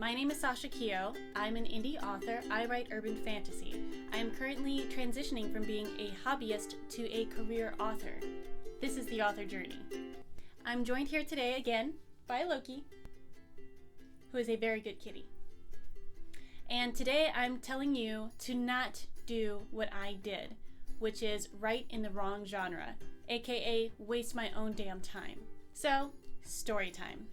My name is Sasha Keogh. I'm an indie author. I write urban fantasy. I am currently transitioning from being a hobbyist to a career author. This is the author journey. I'm joined here today again by Loki, who is a very good kitty. And today I'm telling you to not do what I did, which is write in the wrong genre, aka waste my own damn time. So, story time.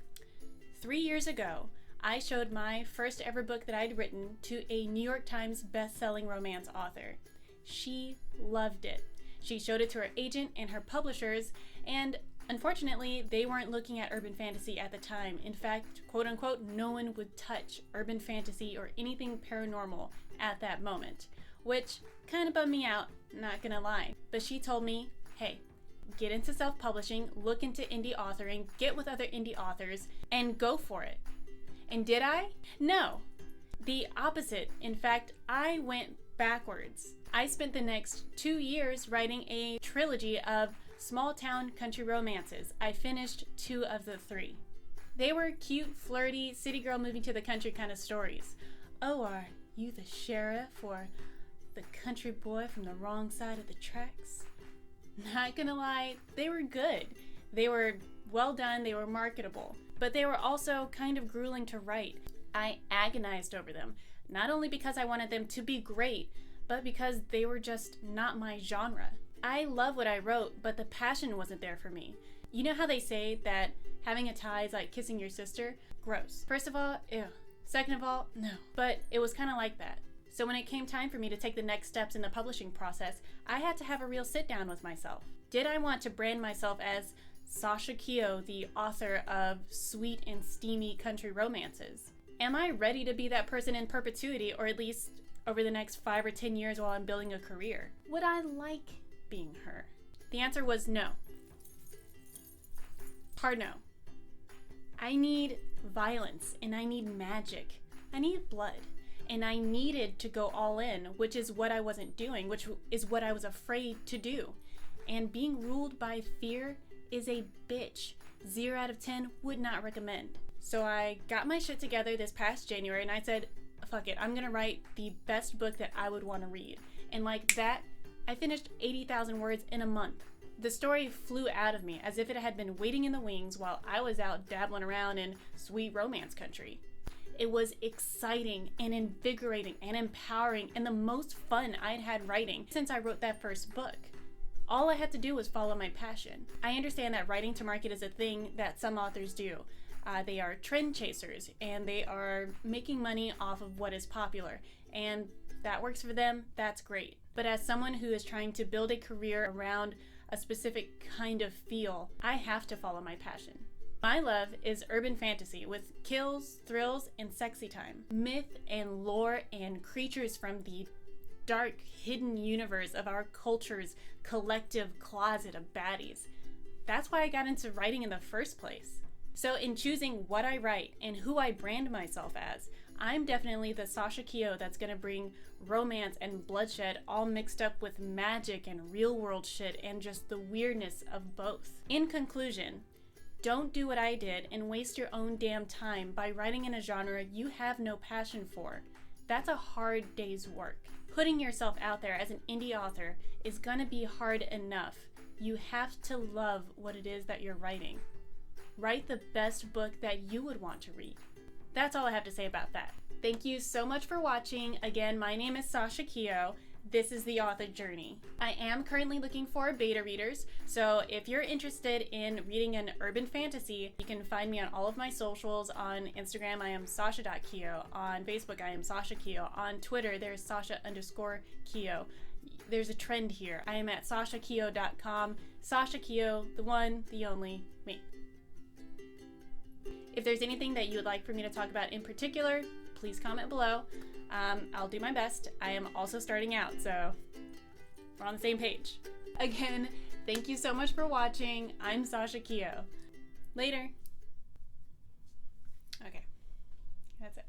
3 years ago, I showed my first ever book that I'd written to a New York Times best-selling romance author. She loved it. She showed it to her agent and her publishers, and unfortunately, they weren't looking at urban fantasy at the time. In fact, quote unquote, no one would touch urban fantasy or anything paranormal at that moment, which kind of bummed me out, not gonna lie. But she told me, hey, get into self-publishing, look into indie authoring, get with other indie authors, and go for it. And did I? No. The opposite. In fact, I went backwards. I spent the next 2 years writing a trilogy of small town country romances. I finished 2 of the 3. They were cute, flirty, city girl moving to the country kind of stories. Oh, are you the sheriff or the country boy from the wrong side of the tracks? Not gonna lie, they were good. They were well done, they were marketable, but they were also kind of grueling to write. I agonized over them, not only because I wanted them to be great, but because they were just not my genre. I love what I wrote, but the passion wasn't there for me. You know how they say that having a tie is like kissing your sister? Gross. First of all, ew. Second of all, no. But it was kind of like that. So when it came time for me to take the next steps in the publishing process, I had to have a real sit down with myself. Did I want to brand myself as Sasha Keogh, the author of sweet and steamy country romances? Am I ready to be that person in perpetuity, or at least over the next 5 or 10 years while I'm building a career? Would I like being her? The answer was no. Hard no. I need violence, and I need magic. I need blood. And I needed to go all in, which is what I wasn't doing, which is what I was afraid to do. And being ruled by fear is a bitch. 0 out of 10 would not recommend. So I got my shit together this past January and I said, fuck it, I'm gonna write the best book that I would want to read. And like that, I finished 80,000 words in a month. The story flew out of me as if it had been waiting in the wings while I was out dabbling around in sweet romance country. It was exciting and invigorating and empowering and the most fun I'd had writing since I wrote that first book. All I had to do was follow my passion. I understand that writing to market is a thing that some authors do. They are trend chasers and they are making money off of what is popular, and that works for them, that's great. But as someone who is trying to build a career around a specific kind of feel, I have to follow my passion. My love is urban fantasy with kills, thrills, and sexy time. Myth and lore and creatures from the dark, hidden universe of our culture's collective closet of baddies. That's why I got into writing in the first place. So in choosing what I write and who I brand myself as, I'm definitely the Sasha Keogh that's gonna bring romance and bloodshed all mixed up with magic and real world shit and just the weirdness of both. In conclusion, don't do what I did and waste your own damn time by writing in a genre you have no passion for. That's a hard day's work. Putting yourself out there as an indie author is gonna be hard enough. You have to love what it is that you're writing. Write the best book that you would want to read. That's all I have to say about that. Thank you so much for watching. Again, my name is Sasha Keogh. This is the author journey. I am currently looking for beta readers, so if you're interested in reading an urban fantasy, you can find me on all of my socials. On Instagram, I am Sasha.Keogh. On Facebook, I am Sasha Keogh. On Twitter, there's Sasha_Keogh. There's a trend here. I am at SashaKeogh.com. Sasha Keogh, the one, the only, me. If there's anything that you would like for me to talk about in particular, please comment below. I'll do my best. I am also starting out, so we're on the same page. Again, thank you so much for watching. I'm Sasha Keogh. Later. Okay, that's it.